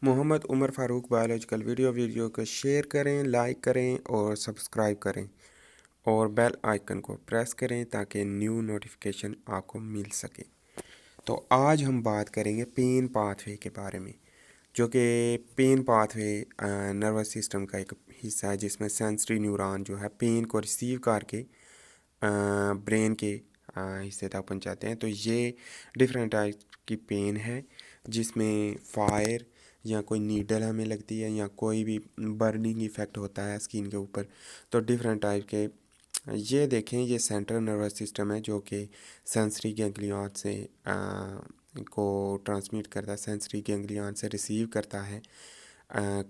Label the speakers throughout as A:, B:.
A: Mohammad Umar Farooq biological video को share करें, like करें और सब्सक्राइब करें और बेल आइकन को प्रेस करें ताकि न्यू नोटिफिकेशन आपको मिल सके। तो आज हम बात करेंगे पेन पाथवे के बारे में, जो कि पेन पाथवे नर्वस सिस्टम का एक हिस्सा है जिसमें सेंसरी न्यूरॉन जो है पेन को रिसीव करके ब्रेन के हिस्से तक पहुंचाते हैं। तो ये डिफरेंट टाइप की पेन है जिसमें फायर या कोई नीडल हमें लगती है या कोई भी बर्निंग इफ़ेक्ट होता है स्किन के ऊपर। तो डिफरेंट टाइप के ये देखें, ये सेंट्रल नर्वस सिस्टम है जो कि सेंसरी गैंग्लियन से को ट्रांसमिट करता है, सेंसरी गैंग्लियन से रिसीव करता है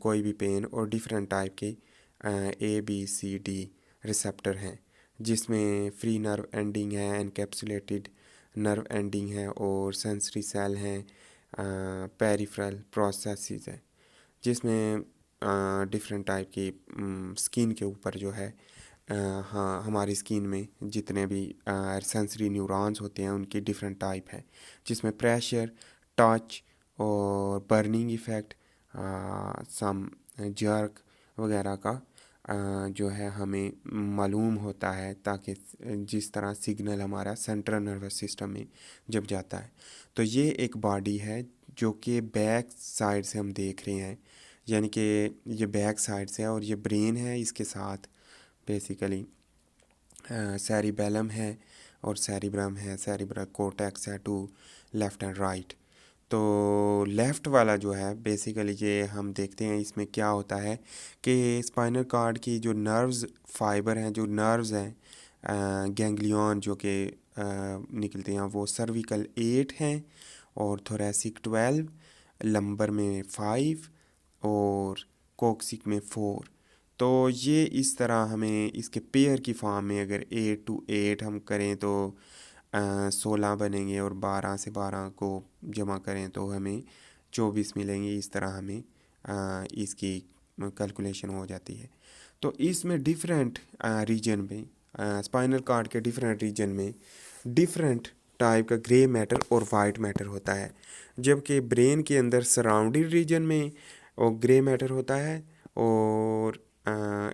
A: कोई भी पेन। और डिफरेंट टाइप के ABCD रिसेप्टर हैं जिसमें फ्री नर्व एंडिंग है, एनकैप्सुलेटेड नर्व एंडिंग है और सेंसरी सेल हैं, पेरिफेरल प्रोसेसेस है जिसमें डिफरेंट टाइप की स्किन के ऊपर जो है हाँ हमारी स्किन में जितने भी सेंसरी न्यूरॉन्स होते हैं उनकी डिफरेंट टाइप है जिसमें प्रेशर, टच और बर्निंग इफ़ेक्ट, सम जर्क वगैरह का जो है हमें मालूम होता है, ताकि जिस तरह सिग्नल हमारा सेंट्रल नर्वस सिस्टम में जब जाता है। तो ये एक बॉडी है जो कि बैक साइड से हम देख रहे हैं, यानी कि ये बैक साइड से है और ये ब्रेन है, इसके साथ बेसिकली सेरिबेलम है और सेरिब्रम है, सेरिब्रल कोर्टेक्स है टू लेफ़्ट एंड राइट। तो लेफ़्ट वाला जो है बेसिकली ये हम देखते हैं इसमें क्या होता है कि स्पाइनल कॉर्ड की जो नर्व्स फाइबर हैं, जो नर्व्स हैं गैंग्लियन जो कि निकलते हैं, वो सर्विकल 8 हैं और थोरेसिक 12, लंबर में 5 और कोक्सिक में 4। तो ये इस तरह हमें इसके पेयर की फॉर्म में अगर 8 to 8 हम करें तो 16 बनेंगे और 12 से 12 को जमा करें तो हमें 24 मिलेंगे। इस तरह हमें इसकी कैलकुलेशन हो जाती है। तो इसमें डिफरेंट रीजन में स्पाइनल कॉर्ड के डिफरेंट रीजन में डिफरेंट टाइप का ग्रे मैटर और वाइट मैटर होता है, जबकि ब्रेन के अंदर सराउंडिंग रीजन में वो ग्रे मैटर होता है और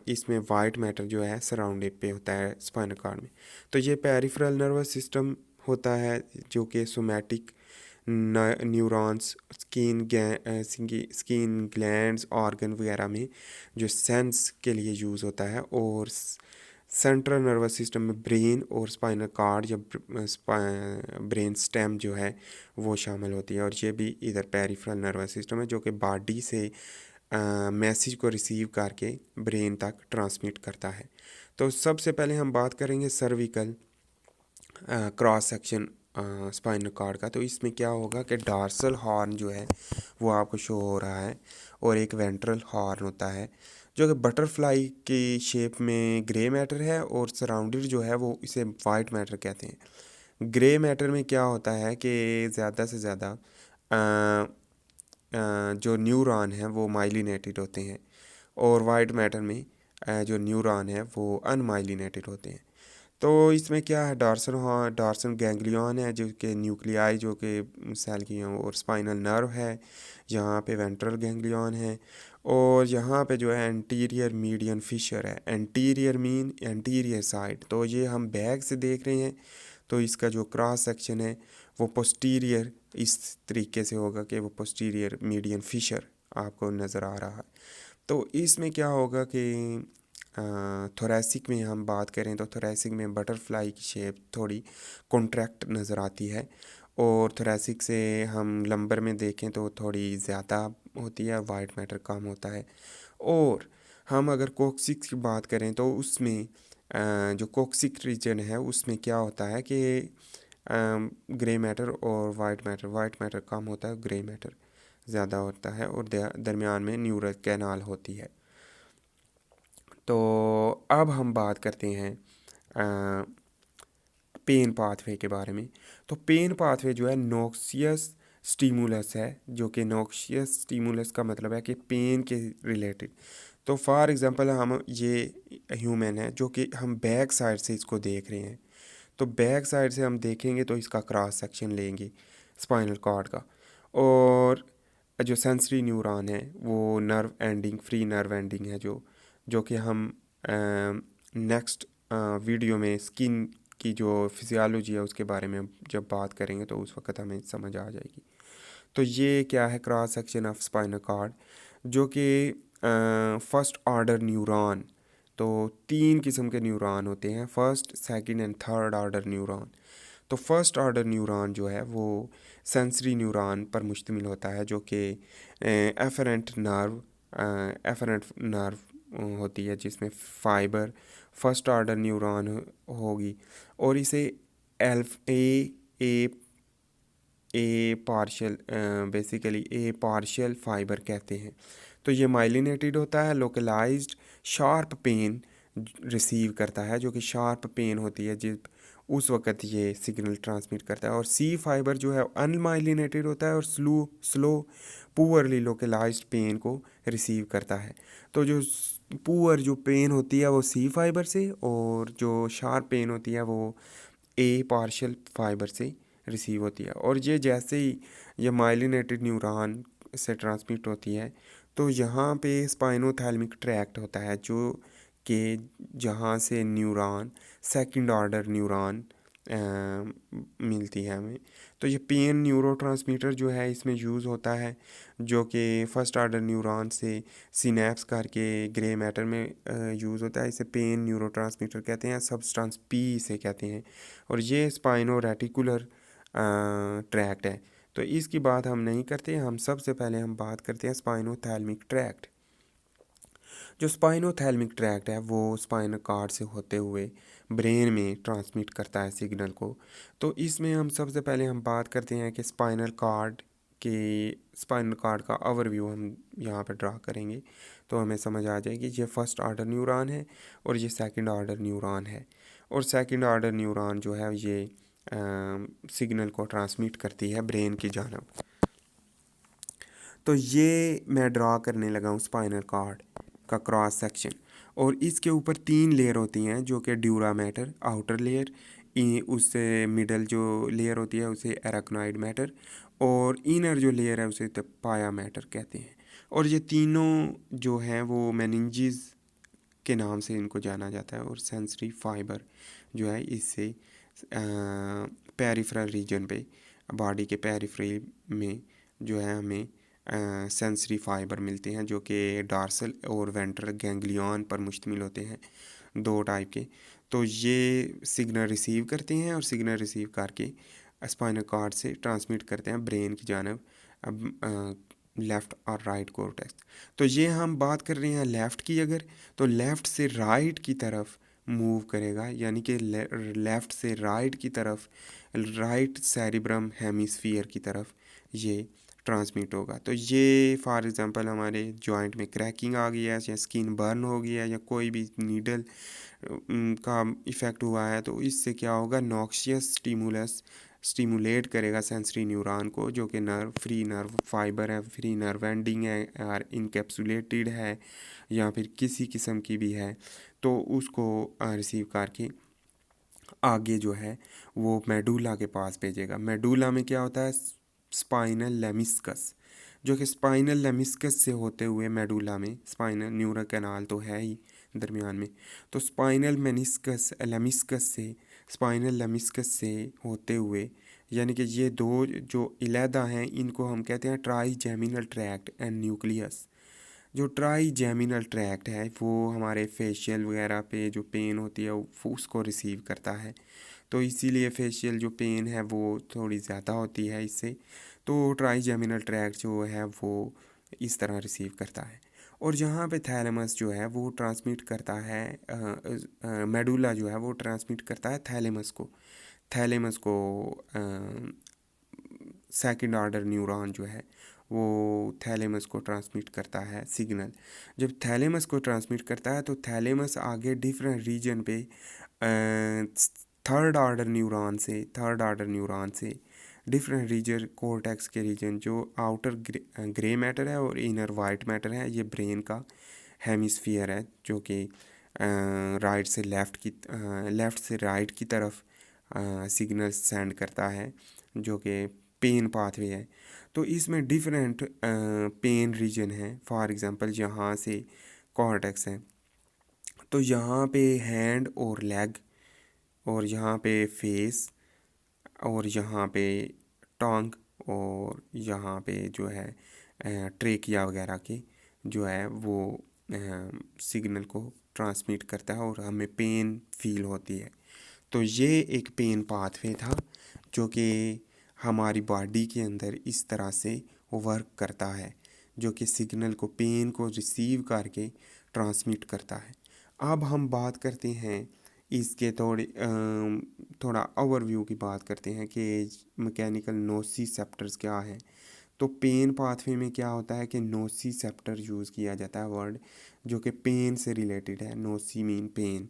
A: इसमें वाइट मैटर जो है सराउंडेड पे होता है स्पाइनल कॉर्ड में। तो ये पेरिफेरल नर्वस सिस्टम होता है जो कि somatic neurons skin glands organ वगैरह में जो सेंस के लिए यूज़ होता है। और सेंट्रल नर्वस सिस्टम में ब्रेन और स्पाइनल कॉर्ड या ब्रेन स्टेम जो है वो शामिल होती है। और ये भी इधर पेरिफेरल नर्वस सिस्टम है जो कि बॉडी से मैसेज को रिसीव करके ब्रेन तक ट्रांसमिट करता है। तो सबसे पहले हम बात करेंगे cervical cross section spinal cord का। तो इसमें क्या होगा कि डार्सल हॉर्न जो है वो आपको शो हो रहा है और एक वेंट्रल हॉर्न होता है जो कि बटरफ्लाई की शेप में ग्रे मैटर है और सराउंडेड जो है वो इसे वाइट मैटर कहते हैं। ग्रे मैटर में क्या होता है कि ज़्यादा से ज़्यादा जो न्यूरॉन हैं वो माइलिनेटेड होते हैं और वाइट मैटर में जो न्यूरॉन है वो अनमाइलिनेटेड होते हैं। तो इसमें क्या है, डार्सन गैंग्लियन है जो कि न्यूक्लियाई जो कि सेल की हैं, और स्पाइनल नर्व है, यहाँ पे वेंट्रल गैंग्लियन है और यहाँ पे जो है एंटीरियर मीडियन फिशर है। एंटीरियर मीन एंटीरियर साइड, तो ये हम बैक से देख रहे हैं तो इसका जो क्रॉस सेक्शन है वो पोस्टीरियर इस तरीके से होगा कि वो पोस्टीरियर मीडियन फिशर आपको नज़र आ रहा है। तो इसमें क्या होगा कि थोरेसिक में हम बात करें तो थोरेसिक में बटरफ्लाई की शेप थोड़ी कॉन्ट्रैक्ट नज़र आती है और थोरेसिक से हम लंबर में देखें तो थोड़ी ज़्यादा होती है, वाइट मैटर कम होता है। और हम अगर कोक्सिक की बात करें तो उसमें जो कोक्सिक रीजन है उसमें क्या होता है कि ग्रे मैटर और वाइट मैटर कम होता है, ग्रे मैटर ज़्यादा होता है और दरमियान में न्यूरल कैनाल होती है। तो अब हम बात करते हैं पेन पाथवे के बारे में। तो पेन पाथवे जो है नोक्सियस स्टिमुलस है, जो कि नोक्सियस स्टिमुलस का मतलब है कि पेन के रिलेटेड। तो फॉर एग्ज़ाम्पल हम ये ह्यूमन है जो कि हम बैक साइड से इसको देख रहे हैं, तो बैक साइड से हम देखेंगे तो इसका क्रॉस सेक्शन लेंगे स्पाइनल कॉर्ड का, और जो सेंसरी न्यूरॉन है वो nerve ending, free nerve ending है, जो कि हम नेक्स्ट वीडियो में स्किन की जो फिजियोलॉजी है उसके बारे में जब बात करेंगे तो उस वक्त हमें समझ आ जाएगी। तो ये क्या है, cross section of spinal cord, जो कि फर्स्ट ऑर्डर न्यूरॉन। तो 3 किस्म के न्यूरॉन होते हैं, first, second and third order neuron. तो फर्स्ट ऑर्डर न्यूरॉन जो है वो सेंसरी न्यूरॉन पर मुश्तमिल होता है, जो कि एफरेंट नर्व होती है, जिसमें फाइबर फर्स्ट ऑर्डर न्यूरॉन होगी, और इसे एल्फ ए पार्शियल बेसिकली ए पार्शियल फाइबर कहते हैं। तो ये माइलिनेटेड होता है, लोकलाइज्ड शार्प पेन रिसीव करता है, जो कि शार्प पेन होती है जिस उस वक़्त ये सिग्नल ट्रांसमिट करता है। और सी फाइबर जो है अनमाइलिनेटेड होता है और स्लो पुअरली लोकलाइज्ड पेन को रिसीव करता है। तो जो पुअर जो पेन होती है वो सी फाइबर से, और जो शार्प पेन होती है वो ए पार्शियल फाइबर से रिसीव होती है। और ये जैसे ही ये माइलिनेटेड न्यूरॉन से ट्रांसमिट होती है, तो यहाँ पे स्पाइनोथैलेमिक ट्रैक्ट होता है, जो कि जहाँ से न्यूरॉन सेकंड ऑर्डर न्यूरॉन मिलती है हमें। तो ये पेन न्यूरोट्रांसमीटर जो है इसमें यूज़ होता है, जो कि फर्स्ट ऑर्डर न्यूरॉन से सिनेप्स करके ग्रे मैटर में यूज़ होता है। इसे पेन न्यूरोट्रांसमीटर कहते हैं, सब्सटेंस पी इसे कहते हैं। और ये स्पाइनो रेटिकुलर ट्रैक्ट है। तो इसकी बात हम नहीं करते, हम सबसे पहले हम बात करते हैं स्पाइनोथैलेमिक ट्रैक्ट। जो स्पाइनोथैलेमिक ट्रैक्ट है वो स्पाइनल कॉर्ड से होते हुए ब्रेन में ट्रांसमिट करता है सिग्नल को। तो इसमें हम सबसे पहले हम बात करते हैं कि स्पाइनल कॉर्ड का ओवरव्यू हम यहाँ पर ड्रा करेंगे, तो हमें समझ आ जाएगी। ये फर्स्ट ऑर्डर न्यूरॉन है और ये सेकंड ऑर्डर न्यूरॉन है। और सेकंड ऑर्डर न्यूरॉन जो है ये सिग्नल को ट्रांसमिट करती है ब्रेन की जानब। तो ये मैं ड्रा करने लगा हूँ स्पाइनल कॉर्ड का क्रॉस सेक्शन, और इसके ऊपर 3 लेयर होती हैं, जो कि ड्यूरा मैटर आउटर लेयर, उससे मिडल जो लेयर होती है उसे एराक्नोइड मैटर, और इनर जो लेयर है उसे तो पाया मैटर कहते हैं। और ये तीनों जो हैं वो मेनिंजेस के नाम से इनको जाना जाता है। और सेंसरी फाइबर जो है इससे पेरिफेरल रीजन पे, बॉडी के पेरिफेरी में जो है हमें सेंसरी फाइबर मिलते हैं, जो कि डार्सल और वेंट्रल गैंग्लियन पर मुश्तमिल होते हैं, 2 टाइप के। तो ये सिग्नल रिसीव करते हैं और सिग्नल रिसीव करके स्पाइनल कॉर्ड से ट्रांसमिट करते हैं ब्रेन की जानब, अब लेफ़्ट और राइट कोर्टेक्स। तो ये हम बात कर रहे हैं लेफ़्ट की, अगर तो लेफ़्ट से राइट की तरफ मूव करेगा, यानी कि लेफ़्ट से राइट की तरफ, राइट सेरिब्रम हेमिस्फीयर की तरफ ये ट्रांसमिट होगा। तो ये फॉर एग्ज़ाम्पल हमारे जॉइंट में क्रैकिंग आ गई है, या स्किन बर्न हो गया है, या कोई भी नीडल का इफ़ेक्ट हुआ है, तो इससे क्या होगा, नॉक्शियस स्टिमुलेट करेगा सेंसरी न्यूरॉन को, जो कि फ्री नर्व फाइबर है, फ्री नर्व एंडिंग है, और इनकैप्सुलेटेड है, या फिर किसी किस्म की भी है, तो उसको रिसीव करके आगे जो है वो मेडुला के पास भेजेगा। मेडुला में क्या होता है, स्पाइनल लेमिस्कस, जो कि स्पाइनल लेमिस्कस से होते हुए मेडुला में, स्पाइनल न्यूरल कैनाल तो है ही दरमियान में, तो स्पाइनल मेनिस्कस लेमिस्कस से, स्पाइनल लेमिस्कस से होते हुए, यानी कि ये 2 जो इलेदा हैं इनको हम कहते हैं ट्राइजेमिनल ट्रैक्ट एंड न्यूक्लियस। जो ट्राइजेमिनल ट्रैक्ट है वो हमारे फेशियल वगैरह पे जो पेन होती है वो उसको रिसीव करता है, तो इसीलिए फेशियल जो पेन है वो थोड़ी ज़्यादा होती है इससे। तो ट्राइजेमिनल ट्रैक्ट जो है वो इस तरह रिसीव करता है। और जहाँ पे थैलेमस जो है वो ट्रांसमिट करता है, मेडुला जो है वो ट्रांसमिट करता है थैलेमस को सेकंड ऑर्डर न्यूरॉन जो है वो थैलेमस को ट्रांसमिट करता है सिग्नल। जब थैलेमस को ट्रांसमिट करता है तो थैलेमस आगे डिफरेंट रीजन पे थर्ड ऑर्डर न्यूरॉन से डिफरेंट रीजन, कोर्टेक्स के रीजन जो आउटर ग्रे मैटर है और इनर वाइट मैटर है, ये ब्रेन का हेमिस्फीयर है, जो कि लेफ़्ट से राइट की तरफ सिग्नल सेंड करता है, जो कि पेन पाथवे है। तो इसमें डिफरेंट पेन रीजन है। फॉर एग्जांपल यहाँ से कॉर्टेक्स है, तो यहाँ पे हैंड और लेग, और यहाँ पे फेस, और यहाँ पे टंग, और यहाँ पे जो है ट्रेकिया वगैरह के जो है वो सिग्नल को ट्रांसमिट करता है और हमें पेन फील होती है। तो ये एक पेन पाथवे था जो कि हमारी बॉडी के अंदर इस तरह से वर्क करता है, जो कि सिग्नल को, पेन को रिसीव करके ट्रांसमिट करता है। अब हम बात करते हैं इसके थोड़ा ओवरव्यू की बात करते हैं कि मैकेनिकल नोसिसेप्टर्स क्या हैं। तो पेन पाथवे में क्या होता है कि नोसिसेप्टर यूज़ किया जाता है वर्ड, जो कि पेन से रिलेटेड है। नोसी मीन पेन।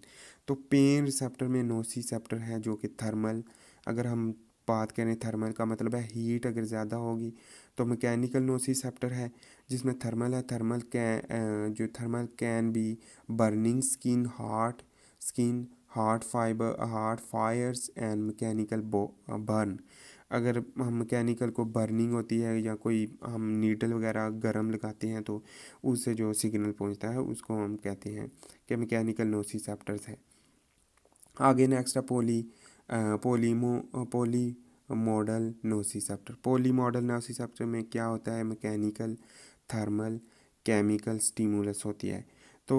A: तो पेन रिसेप्टर में नोसिसेप्टर है जो कि थर्मल, अगर हम बात करें थर्मल का मतलब है हीट अगर ज़्यादा होगी, तो मैकेनिकल नोसिसेप्टर है जिसमें थर्मल है। जो thermal can be burning skin, heart fibre, heart Fyers and mechanical burn. अगर हम मैकेनिकल को बर्निंग होती है या कोई हम नीडल वगैरह गर्म लगाते हैं तो उससे जो सिग्नल पहुंचता है उसको हम कहते हैं कि मैकेनिकल नोसिसेप्टर्स है। आगे नेक्स्ट है पोली मॉडल नोसिसेप्टर। पोली मॉडल नोसिसेप्टर में क्या होता है, मैकेनिकल, थर्मल, केमिकल स्टिमुलस होती है। तो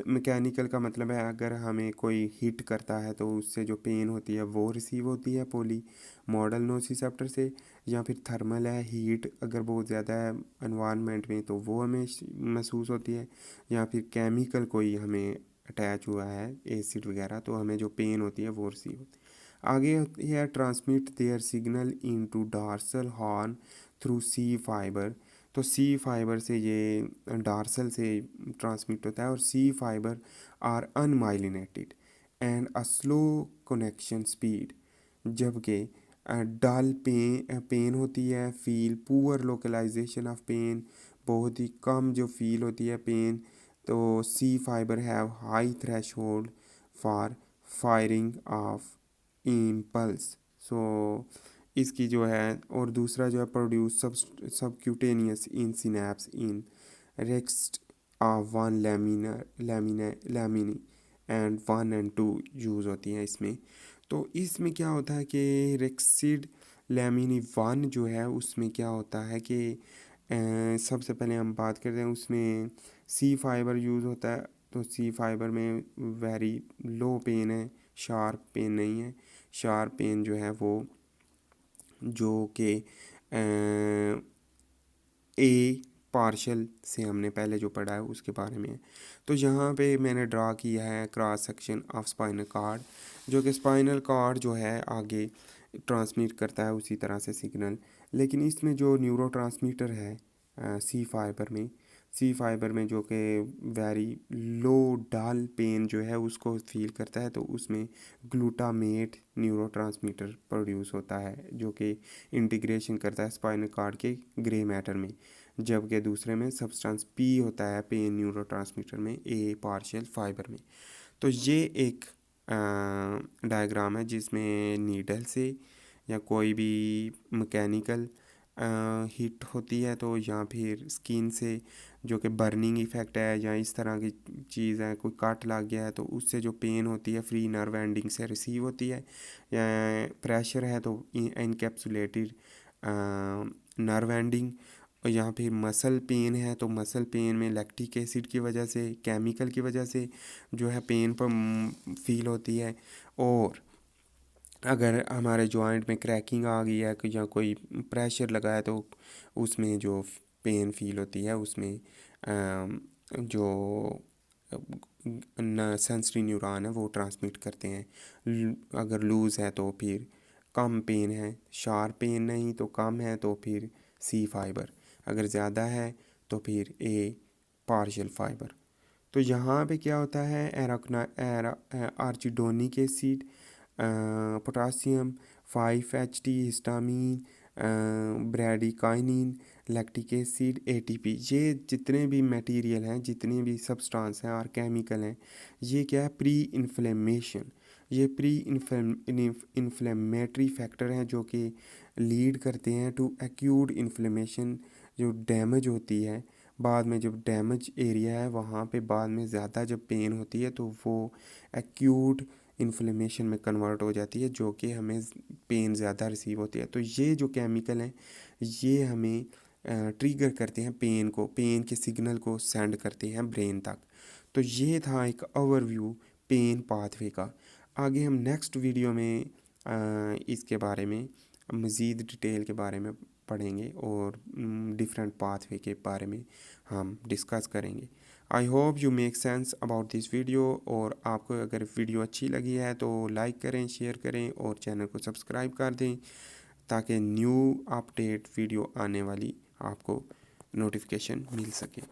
A: मैकेनिकल का मतलब है अगर हमें कोई हिट करता है तो उससे जो पेन होती है वो रिसीव होती है पोली मॉडल नोसिसेप्टर से, या फिर थर्मल है, हीट अगर बहुत ज़्यादा है एनवायरनमेंट में तो वो हमें महसूस होती है, या फिर केमिकल कोई हमें अटैच हुआ है एसिड वगैरह तो हमें जो पेन होती है वो रिसीव होती है। आगे होती है transmit their signal into dorsal horn through C fibre. तो सी फाइबर से ये डार्सल से ट्रांसमिट होता है, और C fibre are unmyelinated and a slow connection speed. जबकि डल पेन होती है, feel poor localisation of pain, बहुत ही कम जो फील होती है पेन। तो C fibre have high threshold for firing of impulse. So इसकी जो है, और दूसरा जो है produce subcutaneous in synapse in Rexed one laminae and 1 और 2 यूज़ होती हैं इसमें। तो इसमें क्या होता है कि रेक्सिड लैमिनी 1 जो है उसमें क्या होता है कि सबसे पहले हम बात करते हैं उसमें सी फाइबर यूज़ होता है। तो सी फाइबर में वेरी लो पेन है, शार्प पेन नहीं है। शार्प पेन जो है वो जो कि ए पार्शल से हमने पहले जो पढ़ा है उसके बारे में है। तो यहाँ पे मैंने ड्रा किया है cross section of spinal cord, जो कि स्पाइनल कार्ड जो है आगे ट्रांसमिट करता है उसी तरह से सिग्नल। लेकिन इसमें जो न्यूरो ट्रांसमीटर है सी फाइबर में जो कि वेरी लो डल पेन जो है उसको फील करता है, तो उसमें ग्लूटामेट न्यूरो ट्रांसमीटर प्रोड्यूस होता है जो कि इंटीग्रेशन करता है स्पाइनल कार्ड के ग्रे मैटर में। जबकि दूसरे में सब्सटेंस पी होता है पेन न्यूरो ट्रांसमीटर में ए पार्शियल फाइबर में। तो ये एक डायग्राम है जिसमें नीडल से या कोई भी मैकेनिकल हीट होती है, तो या फिर स्किन से जो कि बर्निंग इफ़ेक्ट है, या इस तरह की चीज़ है, कोई कट लग गया है तो उससे जो पेन होती है फ्री नर्व एंडिंग से रिसीव होती है, या प्रेशर है तो इनकैप्सुलेटेड नर्व एंडिंग, और यहाँ फिर मसल पेन है तो मसल पेन में लैक्टिक एसिड की वजह से, केमिकल की वजह से जो है पेन पर फील होती है। और अगर हमारे जॉइंट में क्रैकिंग आ गई है या कोई प्रेशर लगा है तो उसमें जो पेन फील होती है उसमें जो सेंसरी न्यूरॉन है वो ट्रांसमिट करते हैं। अगर लूज़ है तो फिर कम पेन है, शार्प पेन नहीं तो कम है तो फिर सी फाइबर, अगर ज़्यादा है तो फिर ए पार्शियल फाइबर। तो यहाँ पे क्या होता है, arachidonic acid, potassium, 5-HT histamine, bradykinin, lactic acid, ATP, ये जितने भी मटेरियल हैं, जितने भी सब्सटेंस हैं और केमिकल हैं, ये क्या है, प्री इन्फ्लेमेशन, ये प्री इन्फ्लेमेटरी फैक्टर हैं जो कि लीड करते हैं टू एक्यूट इन्फ्लेमेशन, जो डैमेज होती है बाद में, जब डैमेज एरिया है वहाँ पे बाद में ज़्यादा जब पेन होती है तो वो एक्यूट इन्फ्लेमेशन में कन्वर्ट हो जाती है, जो कि हमें पेन ज़्यादा रिसीव होती है। तो ये जो केमिकल हैं ये हमें ट्रिगर करते हैं पेन के सिग्नल को सेंड करते हैं ब्रेन तक। तो ये था एक ओवरव्यू पेन पाथवे का। आगे हम नेक्स्ट वीडियो में इसके बारे में मज़ीद डिटेल के बारे में पढ़ेंगे और डिफरेंट पाथवे के बारे में हम डिस्कस करेंगे। I hope you make sense about this video. और आपको अगर वीडियो अच्छी लगी है तो लाइक करें, शेयर करें और चैनल को सब्सक्राइब कर दें ताकि न्यू अपडेट वीडियो आने वाली आपको नोटिफिकेशन मिल सके।